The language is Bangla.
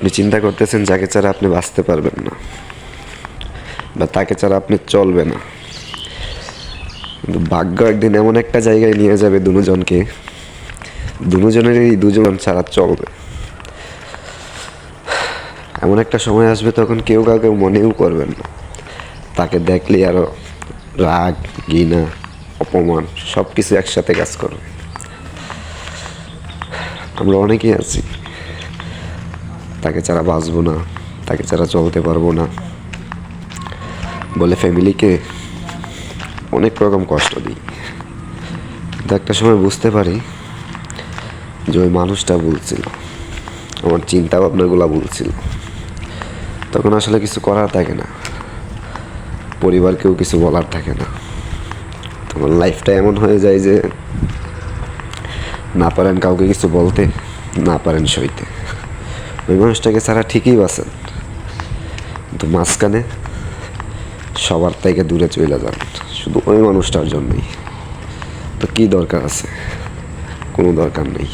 আপনি চিন্তা করতেছেন যাকে ছাড়া আপনি বাঁচতে পারবেন না, বা তাকে ছাড়া আপনি চলবে না, কিন্তু ভাগ্য একদিন এমন একটা জায়গায় নিয়ে যাবে দুজনকে, দুজনেরই দুজন ছাড়া চলবে। এমন একটা সময় আসবে তখন কেউ কাউকে মনেও করবেন না, তাকে দেখলেই আরও রাগ, ঘৃণা, অপমান সব কিছু একসাথে কাজ করবে। আমরা অনেকেই আছি তাকে ছাড়া বাঁচবো না, তাকে ছাড়া চলতে পারবো না বলে ফ্যামিলিকে অনেক রকম কষ্ট দিই, কিন্তু একটা সময় বুঝতে পারি যে ওই মানুষটা বলছিল, আমার চিন্তা ভাবনাগুলো বলছিল, তখন আসলে কিছু করার থাকে না, পরিবারকেও কিছু বলার থাকে না। তোমার লাইফটা এমন হয়ে যায় যে না পারেন কাউকে কিছু বলতে, না পারেন সইতে। ওই মানুষটাকে ছাড়া ঠিকই বাঁচেন, কিন্তু মাঝখানে সবার থেকে দূরে চলে যান শুধু ওই মানুষটার জন্যই। তো কী দরকার আছে? কোনো দরকার নেই।